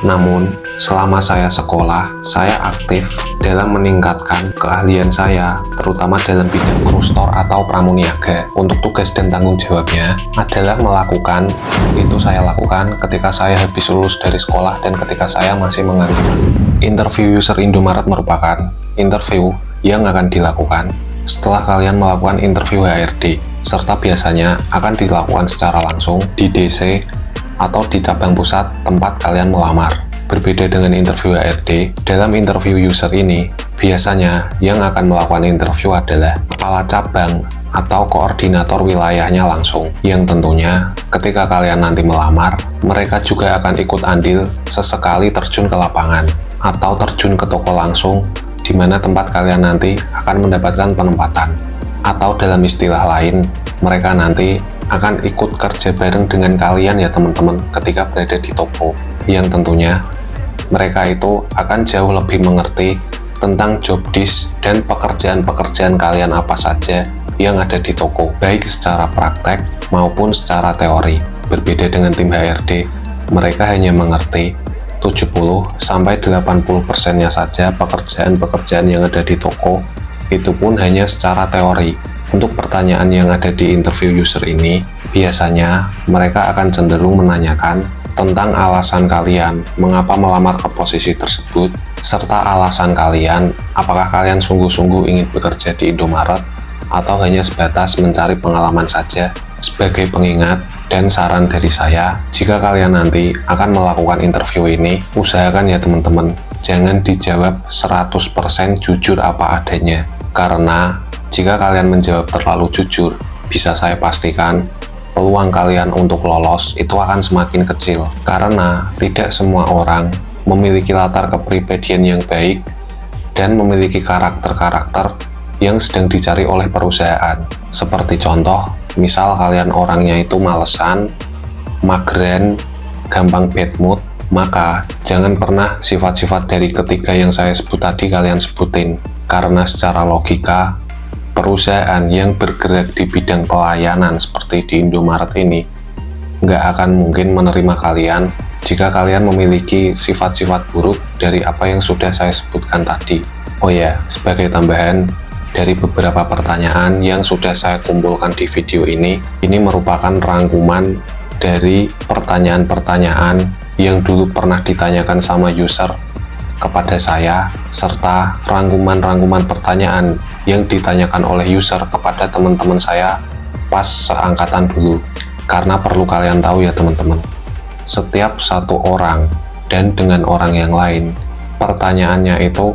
Namun, selama saya sekolah, saya aktif dalam meningkatkan keahlian saya, terutama dalam bidang krustor atau pramuniaga. Untuk tugas dan tanggung jawabnya adalah itu saya lakukan ketika saya habis lulus dari sekolah dan ketika saya masih menganggur. Interview user Indomaret merupakan interview yang akan dilakukan setelah kalian melakukan interview HRD, serta biasanya akan dilakukan secara langsung di DC atau di cabang pusat tempat kalian melamar. Berbeda dengan interview HRD, dalam interview user ini, biasanya yang akan melakukan interview adalah kepala cabang atau koordinator wilayahnya langsung, yang tentunya ketika kalian nanti melamar, mereka juga akan ikut andil sesekali terjun ke lapangan atau terjun ke toko langsung, di mana tempat kalian nanti akan mendapatkan penempatan. Atau dalam istilah lain, mereka nanti akan ikut kerja bareng dengan kalian ya teman-teman ketika berada di toko, yang tentunya mereka itu akan jauh lebih mengerti tentang job desk dan pekerjaan-pekerjaan kalian apa saja yang ada di toko, baik secara praktek maupun secara teori. Berbeda dengan tim HRD, mereka hanya mengerti 70-80%-nya saja pekerjaan-pekerjaan yang ada di toko, itu pun hanya secara teori. Untuk pertanyaan yang ada di interview user ini, biasanya mereka akan cenderung menanyakan tentang alasan kalian mengapa melamar ke posisi tersebut, serta alasan kalian apakah kalian sungguh-sungguh ingin bekerja di Indomaret atau hanya sebatas mencari pengalaman saja. Sebagai pengingat dan saran dari saya, jika kalian nanti akan melakukan interview ini, usahakan ya teman-teman, jangan dijawab 100% jujur apa adanya, karena jika kalian menjawab terlalu jujur, bisa saya pastikan peluang kalian untuk lolos itu akan semakin kecil, karena tidak semua orang memiliki latar kepribadian yang baik dan memiliki karakter-karakter yang sedang dicari oleh perusahaan. Seperti contoh, misal kalian orangnya itu malesan, mageran, gampang bad mood, maka jangan pernah sifat-sifat dari ketiga yang saya sebut tadi kalian sebutin, karena secara logika, perusahaan yang bergerak di bidang pelayanan seperti di Indomaret ini nggak akan mungkin menerima kalian jika kalian memiliki sifat-sifat buruk dari apa yang sudah saya sebutkan tadi. Oh ya, sebagai tambahan, dari beberapa pertanyaan yang sudah saya kumpulkan di video ini merupakan rangkuman dari pertanyaan-pertanyaan yang dulu pernah ditanyakan sama user kepada saya, serta rangkuman-rangkuman pertanyaan yang ditanyakan oleh user kepada teman-teman saya pas seangkatan dulu. Karena perlu kalian tahu ya teman-teman, setiap satu orang dan dengan orang yang lain, pertanyaannya itu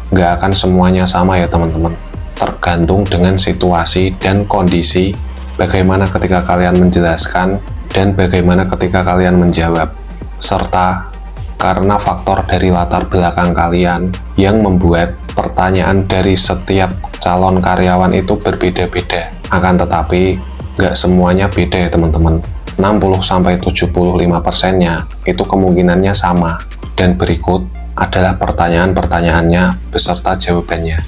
nggak akan semuanya sama ya teman-teman. Tergantung dengan situasi dan kondisi, bagaimana ketika kalian menjelaskan dan bagaimana ketika kalian menjawab, serta karena faktor dari latar belakang kalian yang membuat pertanyaan dari setiap calon karyawan itu berbeda-beda. Akan tetapi, nggak semuanya beda ya teman-teman. 60-75%-nya itu kemungkinannya sama. Dan berikut adalah pertanyaan-pertanyaannya beserta jawabannya.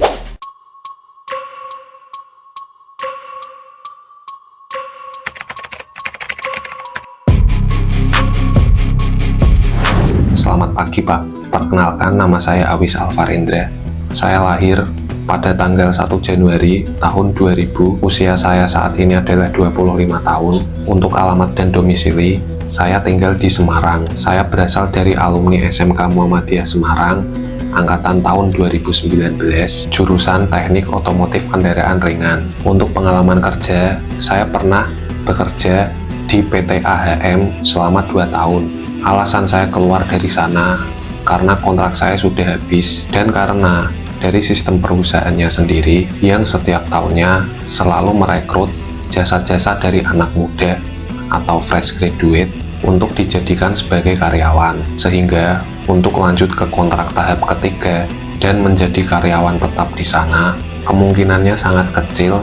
Selamat pagi Pak, perkenalkan nama saya Awis Alvarendra. Saya lahir pada tanggal 1 Januari tahun 2000. Usia saya saat ini adalah 25 tahun. Untuk alamat dan domisili, saya tinggal di Semarang. Saya berasal dari alumni SMK Muhammadiyah Semarang, angkatan tahun 2019, jurusan Teknik Otomotif Kendaraan Ringan. Untuk pengalaman kerja, saya pernah bekerja di PT AHM selama 2 tahun. Alasan saya keluar dari sana karena kontrak saya sudah habis dan karena dari sistem perusahaannya sendiri yang setiap tahunnya selalu merekrut jasa-jasa dari anak muda atau fresh graduate untuk dijadikan sebagai karyawan, sehingga untuk lanjut ke kontrak tahap ketiga dan menjadi karyawan tetap di sana kemungkinannya sangat kecil,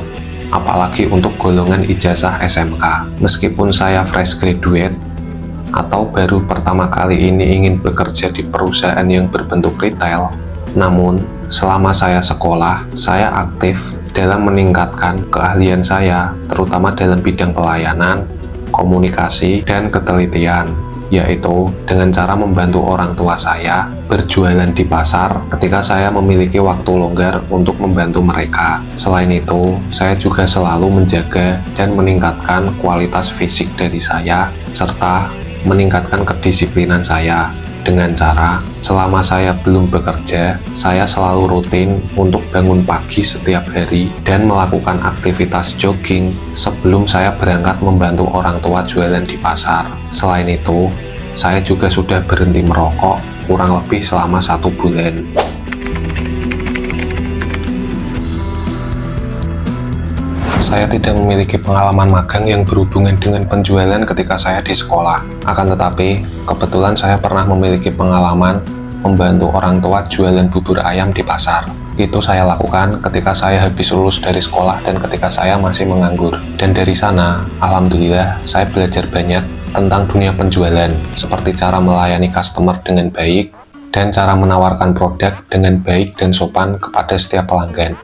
apalagi untuk golongan ijazah SMK. Meskipun saya fresh graduate atau baru pertama kali ini ingin bekerja di perusahaan yang berbentuk retail, namun selama saya sekolah, saya aktif dalam meningkatkan keahlian saya, terutama dalam bidang pelayanan, komunikasi, dan ketelitian, yaitu dengan cara membantu orang tua saya berjualan di pasar ketika saya memiliki waktu longgar untuk membantu mereka. Selain itu, saya juga selalu menjaga dan meningkatkan kualitas fisik dari saya, serta meningkatkan kedisiplinan saya dengan cara selama saya belum bekerja, saya selalu rutin untuk bangun pagi setiap hari dan melakukan aktivitas jogging sebelum saya berangkat membantu orang tua jualan di pasar. Selain itu, saya juga sudah berhenti merokok kurang lebih selama 1 bulan. Saya tidak memiliki pengalaman magang yang berhubungan dengan penjualan ketika saya di sekolah. Akan tetapi, kebetulan saya pernah memiliki pengalaman membantu orang tua jualan bubur ayam di pasar. Itu saya lakukan ketika saya habis lulus dari sekolah dan ketika saya masih menganggur. Dan dari sana, alhamdulillah, saya belajar banyak tentang dunia penjualan, seperti cara melayani customer dengan baik, dan cara menawarkan produk dengan baik dan sopan kepada setiap pelanggan.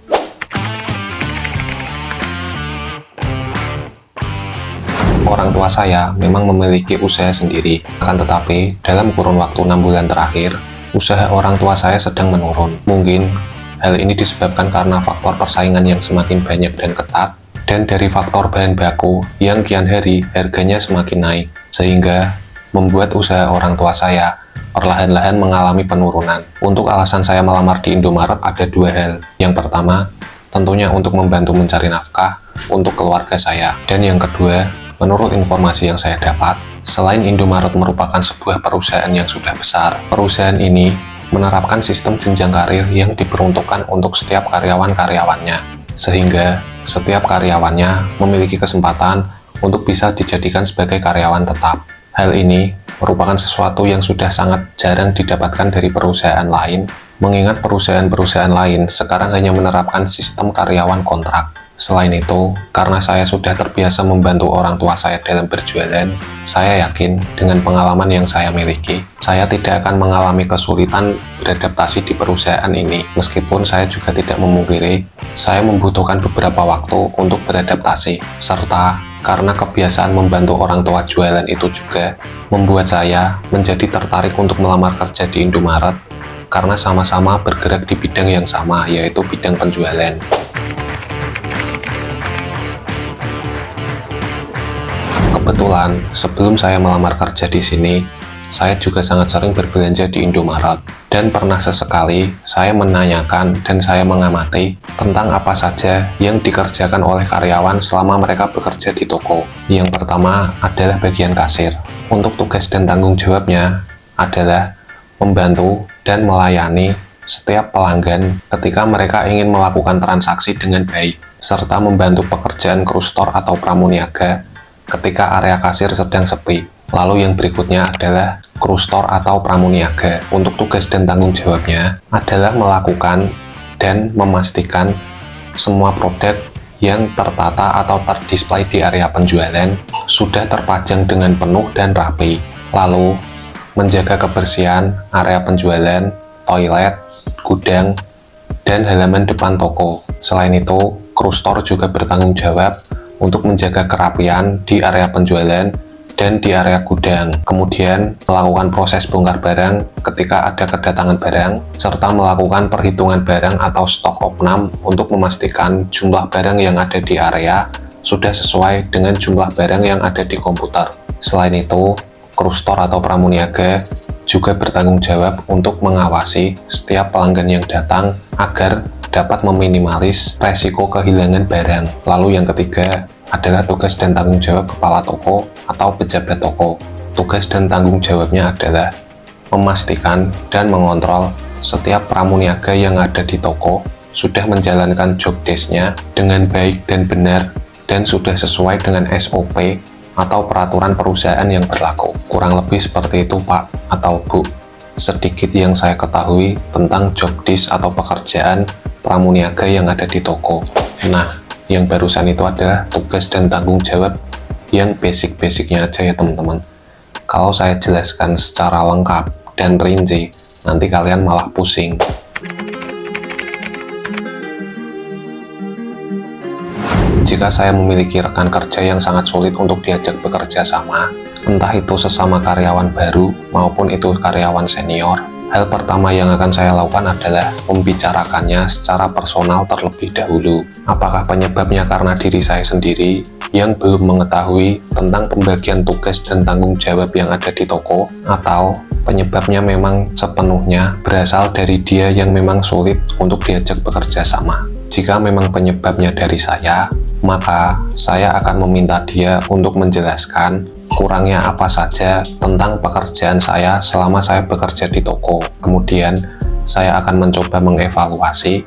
Orang tua saya memang memiliki usaha sendiri, akan tetapi dalam kurun waktu 6 bulan terakhir, usaha orang tua saya sedang menurun. Mungkin hal ini disebabkan karena faktor persaingan yang semakin banyak dan ketat, dan dari faktor bahan baku yang kian hari harganya semakin naik, sehingga membuat usaha orang tua saya perlahan-lahan mengalami penurunan. Untuk alasan saya melamar di Indomaret ada 2 hal. Yang pertama, tentunya untuk membantu mencari nafkah untuk keluarga saya. Dan yang kedua, menurut informasi yang saya dapat, selain Indomaret merupakan sebuah perusahaan yang sudah besar, perusahaan ini menerapkan sistem jenjang karir yang diperuntukkan untuk setiap karyawan-karyawannya, sehingga setiap karyawannya memiliki kesempatan untuk bisa dijadikan sebagai karyawan tetap. Hal ini merupakan sesuatu yang sudah sangat jarang didapatkan dari perusahaan lain, mengingat perusahaan-perusahaan lain sekarang hanya menerapkan sistem karyawan kontrak. Selain itu, karena saya sudah terbiasa membantu orang tua saya dalam berjualan, saya yakin dengan pengalaman yang saya miliki, saya tidak akan mengalami kesulitan beradaptasi di perusahaan ini. Meskipun saya juga tidak memungkiri, saya membutuhkan beberapa waktu untuk beradaptasi, serta karena kebiasaan membantu orang tua jualan itu juga membuat saya menjadi tertarik untuk melamar kerja di Indomaret, karena sama-sama bergerak di bidang yang sama, yaitu bidang penjualan. Kebetulan, sebelum saya melamar kerja di sini, saya juga sangat sering berbelanja di Indomaret. Dan pernah sesekali, saya menanyakan dan saya mengamati tentang apa saja yang dikerjakan oleh karyawan selama mereka bekerja di toko. Yang pertama adalah bagian kasir. Untuk tugas dan tanggung jawabnya adalah membantu dan melayani setiap pelanggan ketika mereka ingin melakukan transaksi dengan baik, serta membantu pekerjaan krustor atau pramuniaga ketika area kasir sedang sepi. Lalu yang berikutnya adalah krustor atau pramuniaga. Untuk tugas dan tanggung jawabnya adalah melakukan dan memastikan semua produk yang tertata atau terdisplay di area penjualan sudah terpajang dengan penuh dan rapi. Lalu menjaga kebersihan area penjualan, toilet, gudang, dan halaman depan toko. Selain itu, krustor juga bertanggung jawab untuk menjaga kerapian di area penjualan dan di area gudang, kemudian melakukan proses bongkar barang ketika ada kedatangan barang, serta melakukan perhitungan barang atau stok opnam untuk memastikan jumlah barang yang ada di area sudah sesuai dengan jumlah barang yang ada di komputer. Selain itu, krustor atau pramuniaga juga bertanggung jawab untuk mengawasi setiap pelanggan yang datang agar dapat meminimalis resiko kehilangan barang. Lalu yang ketiga adalah tugas dan tanggung jawab kepala toko atau pejabat toko. Tugas dan tanggung jawabnya adalah memastikan dan mengontrol setiap pramuniaga yang ada di toko sudah menjalankan job desk-nya dengan baik dan benar dan sudah sesuai dengan SOP atau peraturan perusahaan yang berlaku. Kurang lebih seperti itu, Pak atau Bu, sedikit yang saya ketahui tentang job desk atau pekerjaan pramuniaga yang ada di toko. Nah, yang barusan itu adalah tugas dan tanggung jawab yang basic-basicnya aja ya teman-teman. Kalau saya jelaskan secara lengkap dan rinci, nanti kalian malah pusing. Jika saya memiliki rekan kerja yang sangat sulit untuk diajak bekerja sama, entah itu sesama karyawan baru maupun itu karyawan senior, hal pertama yang akan saya lakukan adalah membicarakannya secara personal terlebih dahulu. Apakah penyebabnya karena diri saya sendiri yang belum mengetahui tentang pembagian tugas dan tanggung jawab yang ada di toko, atau penyebabnya memang sepenuhnya berasal dari dia yang memang sulit untuk diajak bekerja sama. Jika memang penyebabnya dari saya, maka saya akan meminta dia untuk menjelaskan kurangnya apa saja tentang pekerjaan saya selama saya bekerja di toko. Kemudian saya akan mencoba mengevaluasi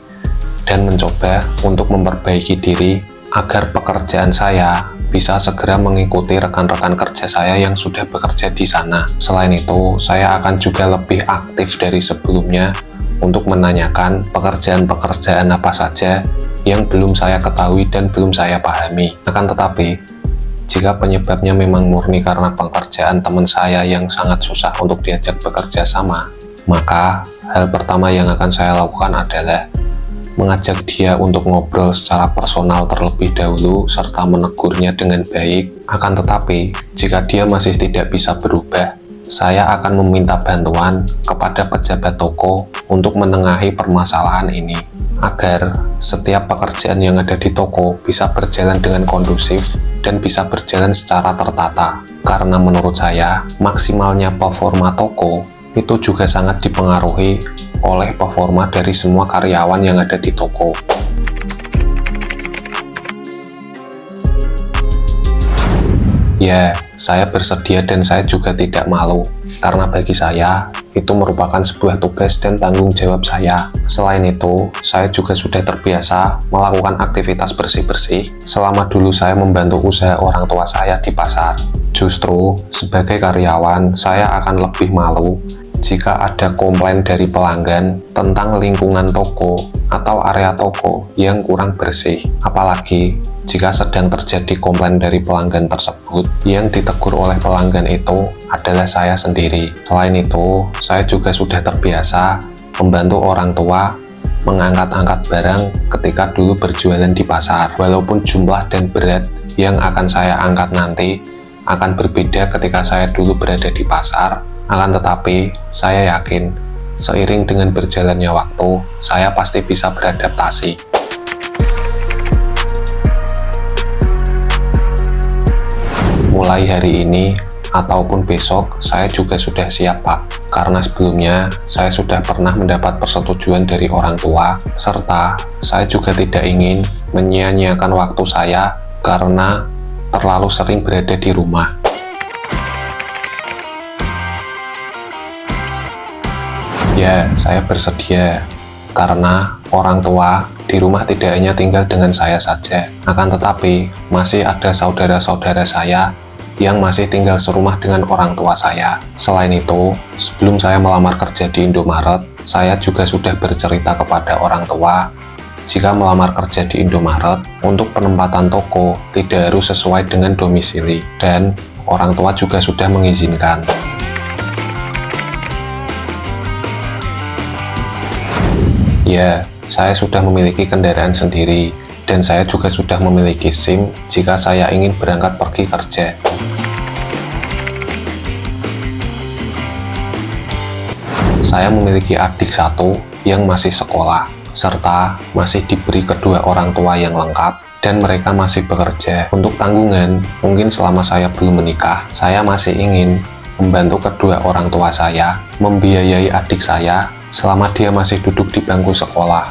dan mencoba untuk memperbaiki diri agar pekerjaan saya bisa segera mengikuti rekan-rekan kerja saya yang sudah bekerja di sana. Selain itu, saya akan juga lebih aktif dari sebelumnya untuk menanyakan pekerjaan-pekerjaan apa saja yang belum saya ketahui dan belum saya pahami. Akan tetapi, jika penyebabnya memang murni karena pekerjaan teman saya yang sangat susah untuk diajak bekerja sama, maka hal pertama yang akan saya lakukan adalah mengajak dia untuk ngobrol secara personal terlebih dahulu serta menegurnya dengan baik. Akan tetapi, jika dia masih tidak bisa berubah, saya akan meminta bantuan kepada pejabat toko untuk menengahi permasalahan ini, agar setiap pekerjaan yang ada di toko bisa berjalan dengan kondusif dan bisa berjalan secara tertata. Karena menurut saya, maksimalnya performa toko itu juga sangat dipengaruhi oleh performa dari semua karyawan yang ada di toko. Ya, saya bersedia dan saya juga tidak malu, karena bagi saya, itu merupakan sebuah tugas dan tanggung jawab saya. Selain itu, saya juga sudah terbiasa melakukan aktivitas bersih-bersih selama dulu saya membantu usaha orang tua saya di pasar. Justru, sebagai karyawan, saya akan lebih malu jika ada komplain dari pelanggan tentang lingkungan toko atau area toko yang kurang bersih. Apalagi jika sedang terjadi komplain dari pelanggan tersebut, yang ditegur oleh pelanggan itu adalah saya sendiri. Selain itu, saya juga sudah terbiasa membantu orang tua mengangkat-angkat barang ketika dulu berjualan di pasar. Walaupun jumlah dan berat yang akan saya angkat nanti akan berbeda ketika saya dulu berada di pasar, akan tetapi saya yakin seiring dengan berjalannya waktu, saya pasti bisa beradaptasi. Mulai hari ini ataupun besok, saya juga sudah siap, Pak. Karena sebelumnya, saya sudah pernah mendapat persetujuan dari orang tua, serta saya juga tidak ingin menyia-nyiakan waktu saya karena terlalu sering berada di rumah. Ya, saya bersedia, karena orang tua di rumah tidak hanya tinggal dengan saya saja, akan tetapi masih ada saudara-saudara saya yang masih tinggal serumah dengan orang tua saya. Selain itu, sebelum saya melamar kerja di Indomaret, saya juga sudah bercerita kepada orang tua jika melamar kerja di Indomaret, untuk penempatan toko tidak harus sesuai dengan domisili, dan orang tua juga sudah mengizinkan. Ya, saya sudah memiliki kendaraan sendiri, dan saya juga sudah memiliki SIM jika saya ingin berangkat pergi kerja. Saya memiliki adik satu yang masih sekolah, serta masih diberi kedua orang tua yang lengkap, dan mereka masih bekerja. Untuk tanggungan, mungkin selama saya belum menikah, saya masih ingin membantu kedua orang tua saya membiayai adik saya selama dia masih duduk di bangku sekolah.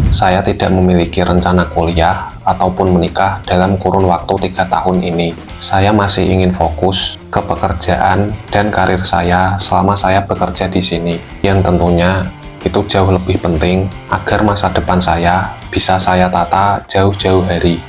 Saya tidak memiliki rencana kuliah ataupun menikah dalam kurun waktu 3 tahun ini. Saya masih ingin fokus ke pekerjaan dan karir saya selama saya bekerja di sini, yang tentunya itu jauh lebih penting agar masa depan saya bisa saya tata jauh-jauh hari.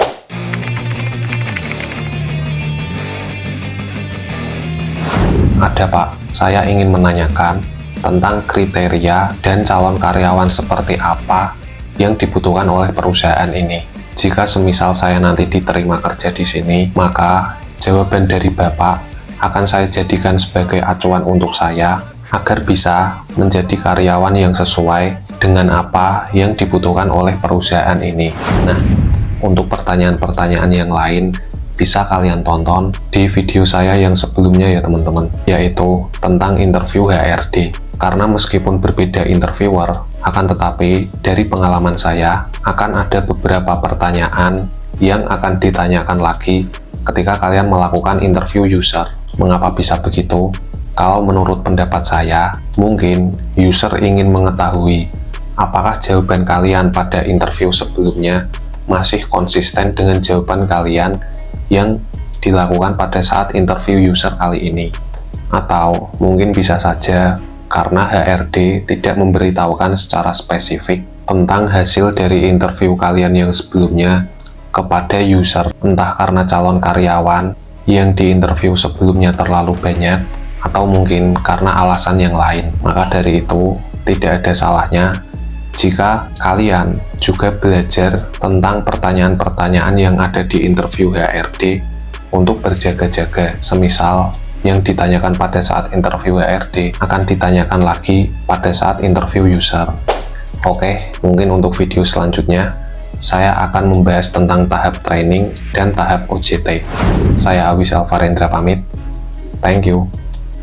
Ada, Pak, saya ingin menanyakan tentang kriteria dan calon karyawan seperti apa yang dibutuhkan oleh perusahaan ini. Jika semisal saya nanti diterima kerja di sini, maka jawaban dari Bapak akan saya jadikan sebagai acuan untuk saya agar bisa menjadi karyawan yang sesuai dengan apa yang dibutuhkan oleh perusahaan ini. Nah, untuk pertanyaan-pertanyaan yang lain bisa kalian tonton di video saya yang sebelumnya ya teman-teman, yaitu tentang interview HRD. Karena meskipun berbeda interviewer, akan tetapi dari pengalaman saya akan ada beberapa pertanyaan yang akan ditanyakan lagi ketika kalian melakukan interview user. Mengapa bisa begitu? Kalau menurut pendapat saya, mungkin user ingin mengetahui apakah jawaban kalian pada interview sebelumnya masih konsisten dengan jawaban kalian yang dilakukan pada saat interview user kali ini. Atau mungkin bisa saja karena HRD tidak memberitahukan secara spesifik tentang hasil dari interview kalian yang sebelumnya kepada user, entah karena calon karyawan yang diinterview sebelumnya terlalu banyak, atau mungkin karena alasan yang lain. Maka dari itu, tidak ada salahnya jika kalian juga belajar tentang pertanyaan-pertanyaan yang ada di interview HRD untuk berjaga-jaga. Semisal yang ditanyakan pada saat interview HRD akan ditanyakan lagi pada saat interview user. Oke, mungkin untuk video selanjutnya saya akan membahas tentang tahap training dan tahap OJT. Saya Awis Alvarendra pamit. Thank you.